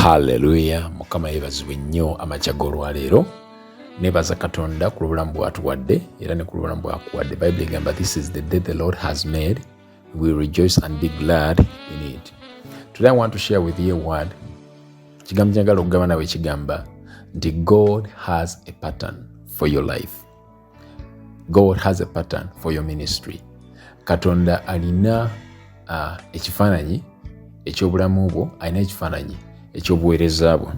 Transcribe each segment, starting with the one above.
Haleluya, Mukama yeebazibwe nnyo amakya g'olwaleero. Neebaza Katonda ku lw'obulamu bw'atuwadde era ne ku lw'obulamu bw'akuwadde. Bayibuli egamba, this is the day the Lord has made, we will rejoice and be glad in it. Today I want to share with you a word. Kigambo kye njagala okugamba nawe kigamba nti God has a pattern for your life. God has a pattern for your ministry. Katonda alina ekifaananyi eky'obulamu bwo, alina ekifaananyi ekyobuweereza bwo.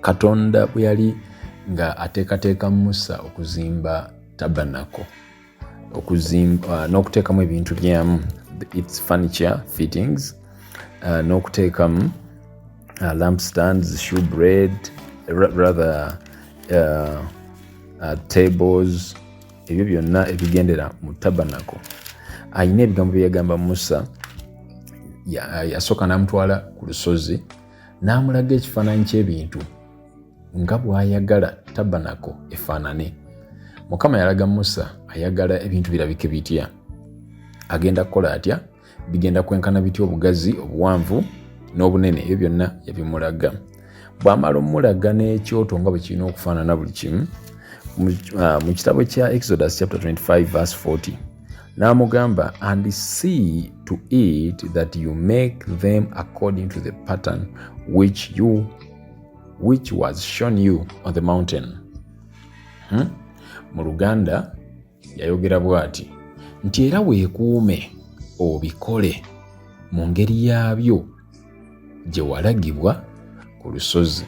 Katonda bwe yali nga ateekateeka Musa okuzimba tabernacle, okuzimba n'okuteekamu ebintu byamu, its furniture fittings, n'okuteekamu lampstands, shewbread, rather tables, ebyo byonna ebigendera mu tabernacle. Ayina ebigambo bye yagamba Musa. Yasooka n'amutwala ku lusozi n'amulaga ekifaananyi ky'ebintu nga bw'ayagala tabernacle efaanane. Mukama yalaga Musa ayagala ebintu birabike bitya, agenda kukola atya, bigenda kwenkana bitya obugazi, obuwanvu n'obunene. Ebyo byonna yabimulaga. Bw'amala omulaga n'ekyoto nga bwe kirina okufaanana buli kimu, mu kitabo kya Exodus chapter 25 verse 40 n'amugamba, and see to it that you make them according to the pattern which was shown you on the mountain. Mu Luganda yayogera bw'ati nti era weekuume obikole mu ngeri yaabyo gye walagibwa ku lusozi.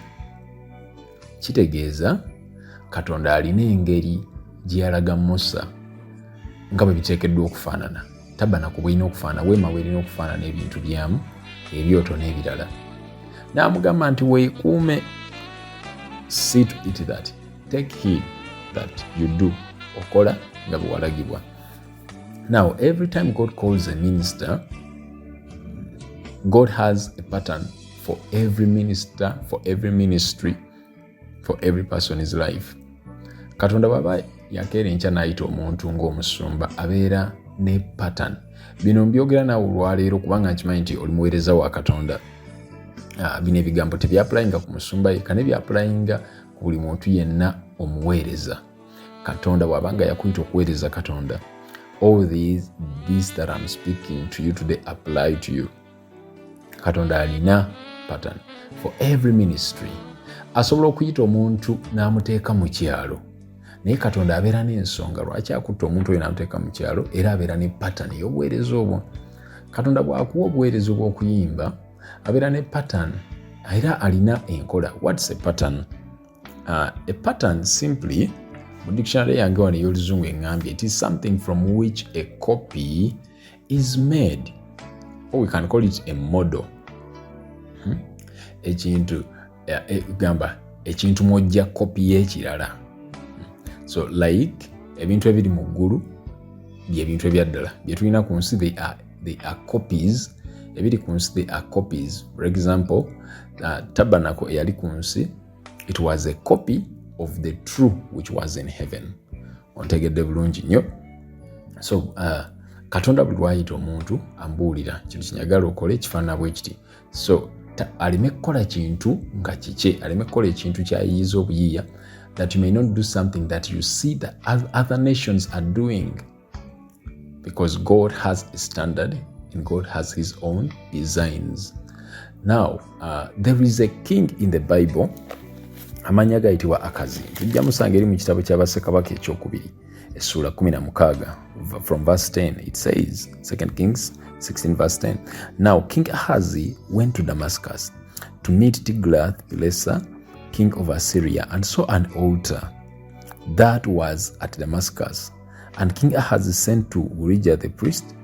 Kitegeeza Katonda alina engeri gye yalaga Musa nga bwe biteekeddwa okufaanana. Tabernacle bw'erina okufaanana, weema bw'erina okufaanana, ebintu byamu, ebyoto n'ebirala. N'amugamba nti weekuume, see to it that, take heed that you do, okola nga bwe walagibwa. Now, every time God calls a minister, God has a pattern for every minister, for every ministry, for every person in his life. Katonda baba yakeera enkya n'ayita omuntu ng'omusumba, abeera ne pattern. Bino mbyogera naawe olwaleero kubanga nkimanyi nti oli muweereza wa Katonda. Bino ebigambo tebyapulayinga ku musumba yekka, ne byapulayinga ku buli muntu yenna omuweereza. Katonda bw'abanga yakwita okuweereza Katonda, all these that I'm speaking to you today apply to you. Katonda alina pattern for every ministry. Asobola okuyita omuntu n'amuteeka mu kyalo, naye Katonda abeera n'ensonga lwaki akutta omuntu oyo n'amuteeka mu kyalo, era abeera ne pattern y'obuweereza obwo. Katonda bw'akuwa obuweereza obw'okuyimba abeera ne pattern, era alina enkola. What's a pattern? A pattern simply, mu dictionary yange wano ey'oluzungu eŋŋambye, it is something from which a copy is made, or we can call it a model. Ekintu gamba ekintu mw'ojja kopi y'ekirala. So like ebintu ebiri mu ggulu by'ebintu ebya ddala bye tulina ku nsi, they are copies. Ebiri ku nsi they are copies. For example, tabernacle eyali ku nsi, it was a copy of the true which was in heaven. Ontegedde bulungi nnyo. So Katonda buli lwayita omuntu ambuulira kintu kinyagala okole kifaanana bwe kiti. So aleme kukola kintu nga kikye, aleme kukola ekintu kyayiyiza obuyiiya, that you may not do something that you see that other nations are doing, because God has a standard and God has his own designs. Now, there is a king in the Bible, amanya gayitibwa Akazi. Tujja musanga eri mu kitabo ky'Abassekabaka ekyokubiri essula 16 from verse 10. It says, 2 Kings 16 verse 10. Now King Ahazi went to Damascus to meet Tiglath-Pileser, king of Assyria, and saw an altar that was at Damascus. And King Ahazi sent to Urijah the priest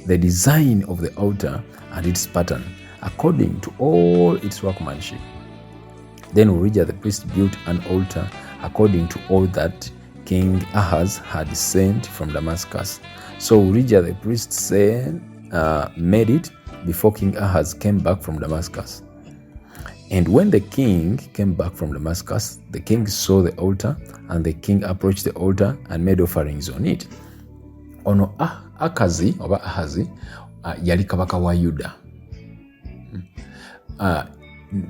the design of the altar and its pattern, according to all its workmanship. Then Urijah the priest built an altar according to all that King Ahaz had sent from Damascus. So Urijah the priest made it before King Ahaz came back from Damascus. And when the king came back from Damascus, the king saw the altar, and the king approached the altar and made offerings on it. Ono Akazi oba Ahazi yali kabaka wa Yuda.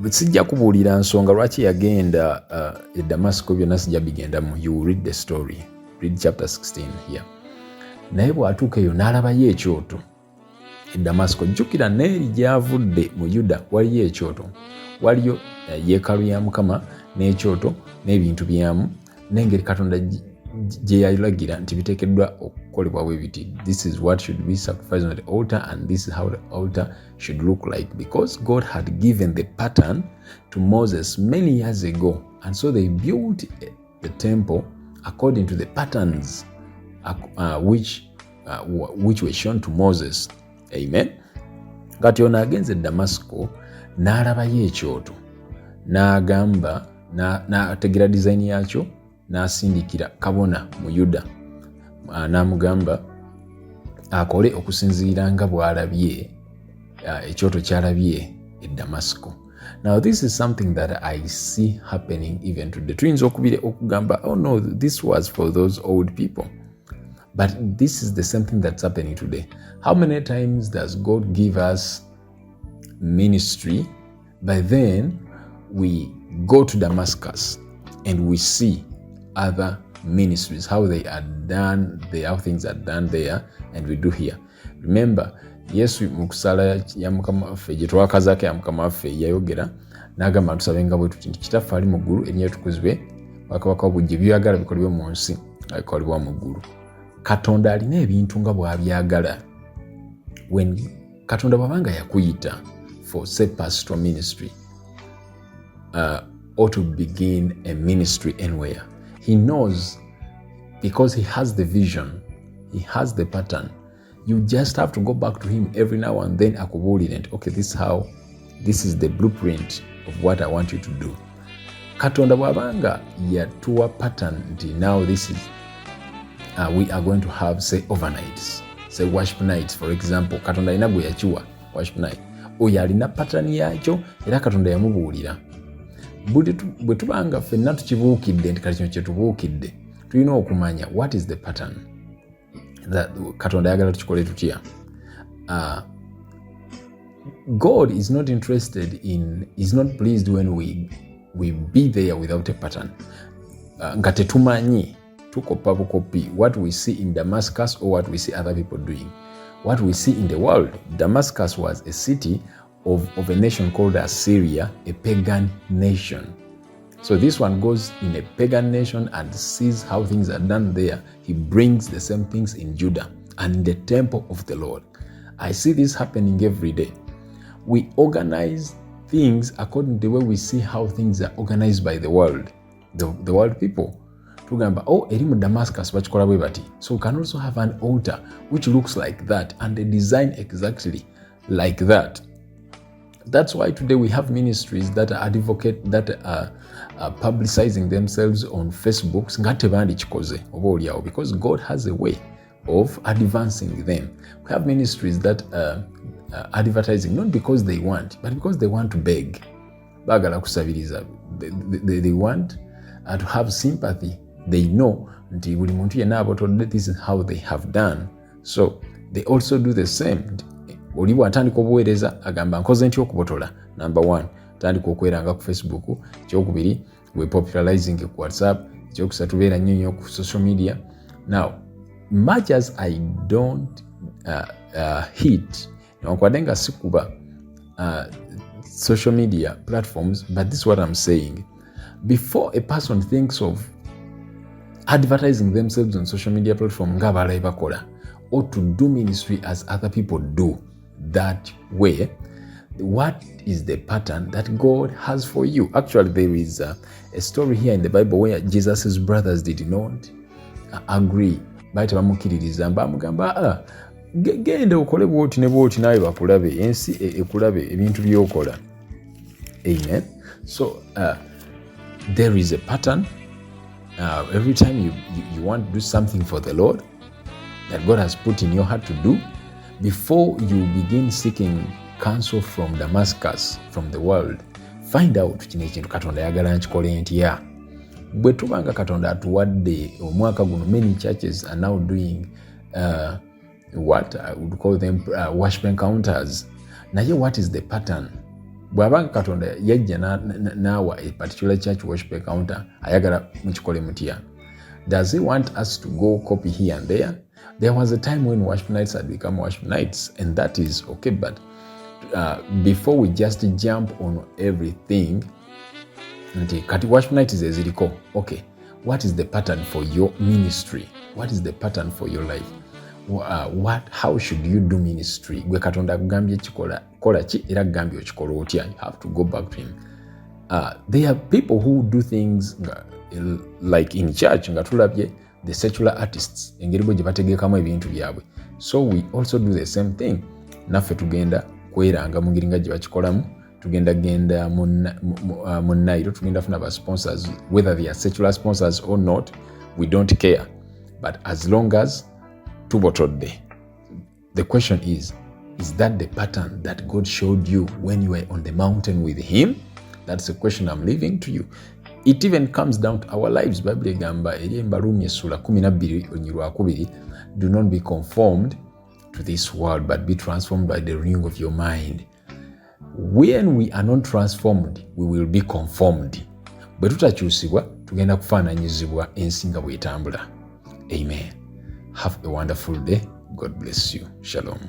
sijja kubuulira nsonga lwaki yagenda e Damasco, byonna sijja bigendamu. You read the story, read chapter 16 here. Naye bw'atuuka eyo n'alabayo ekyoto e Damasco. Jjukira n'eri gy'avudde mu Yuda waliyo ekyoto, waliyo yeekaalu ya Mukama n'ekyoto n'ebintu byamu n'engeri Katonda gye yalagira nti biteekeddwa okukolebwa bwe biti. This is what should be sacrificed on the altar and this is how the altar should look like, because God had given the pattern to Moses many years ago, and so they built the temple according to the patterns which were shown to Moses. Amen. Kati ono agenze Damasco n'alabayo ekyoto n'agamba n'ategera design yakyo n'asindikira kabona mu Yuda n'amugamba akole okusinziira nga bw'alabye ekyoto kyalabye e Damasco. Now this is something that I see happening even today. Tuyinza okugamba, oh no, this was for those old people. But this is the same thing that's happening today. How many times does God give us ministry, but then we go to Damascus and we see other ministries, how they are done, how things are done there, and we do here. Remember, Yesu mu kusala ya Mukama waffe gye twakazaako ya Mukama waffe yayogera n'agamba tusabenga bwe tuti nti Kitaffe ali mu ggulu, erinnya tukuzibwe, bakabaka obujje byagala bikolebwe mu nsi bikolebwa mu ggulu. Katonda alina ebintu nga bw'abyagala. When Katonda bw'abanga yakuyita for say pastoral ministry or to begin a ministry anywhere, he knows, because he has the vision, he has the pattern. You just have to go back to him every now and then akubuulire, okay, this is the blueprint of what I want you to do. Katonda bw'abanga yatuwa pattern nti now this is we are going to have, say, overnights, say worship nights, for example. Katonda alina gwe yakiwa worship night. Oyo alina pattern yakyo era Katonda yamubuulira. Bwe tubanga ffenna tukibuukidde nti kati kino kye tubuukidde, tulina okumanya what is the pattern that Katonda ayagala tukikole tutya. God is not interested in, is not pleased when we be there without a pattern. Nga tetumanyi tukopa bukopi what we see in Damascus or what we see other people doing. What we see in the world, Damascus was a city of a nation called Assyria, a pagan nation. So this one goes in a pagan nation and sees how things are done there. He brings the same things in Judah and in the temple of the Lord. I see this happening every day. We organize things according to the way we see how things are organized by the world, the world people. Tugamba, oh, eri mu Damascus bakikola bwe bati. So we can also have an altar which looks like that and a design exactly like that. That's why today we have ministries that are publicizing themselves on Facebook nga tebandikikoze oba oliawo, because God has a way of advancing them. We have ministries that are advertising not because they want, but because they want to beg. Bagala kusabiriza. They want to have sympathy. They know nti buli muntu yenna abotodde, this is how they have done. So they also do the same. Oli bw'atandika obuweereza agamba nkoze ntya okubotola. Number 1, tandika okweranga ku Facebook. Ekyokubiri, we popularizing ku WhatsApp. Ekyokusatu, beera nnyo ku social media. Now, much as I don't hit newankubadde nga sikuba social media platforms, but this is what I'm saying. Before a person thinks of advertising themselves on social media platform nga abalala bakola, or to do ministry as other people do that way, what is the pattern that God has for you? Actually, there is a story here in the Bible where Jesus' brothers did not agree. Baita bamukiririza bamugamba, genda okole bwoti ne bwoti nawe bakulabe, ensi ekulabe ebintu byokola. Amen. So there is a pattern. Every time you want to do something for the Lord that God has put in your heart to do, before you begin seeking counsel from Damascus, from the world, find out kino ekintu Katonda ayagala nkikole ntya. Bwe tubanga Katonda atuwadde omwaka guno, many churches are now doing what I would call them worship encounters. Naye what is the pattern? bw'abanga Katonda yajja n'awa a particular church worship encounter ayagala mukikole mutya. Does he want us to go copy here and there? There was a time when worship nights had become worship nights, and that is okay, but before we just jump on everything, kati worship night is eziriko. Okay, what is the pattern for your ministry? What is the pattern for your life? How should you do ministry? Gwe Katonda akugambye kola ki era akugambye okikola otya? You have to go back to him. There are people who do things like in church nga tulabye the secular artists engeri bwe gye bategeekamu ebintu byabwe. So we also do the same thing. Naffe tugenda kweranga mu ngeri nga gye bakikolamu, tugenda mu Nairo, tugenda funa ba sponsors, whether they are secular sponsors or not, we don't care. But as long as tubotodde, the question is that the pattern that God showed you when you were on the mountain with him? That's the question I'm leaving to you. It even comes down to our lives. Bible egamba eri Barumi essula 12:2, do not be conformed to this world, but be transformed by the renewing of your mind. When we are not transformed, we will be conformed. Bwe tutakyusibwa, tugenda kufaananyizibwa ensi nga bw'etambula. Amen. Have a wonderful day. God bless you. Shalom.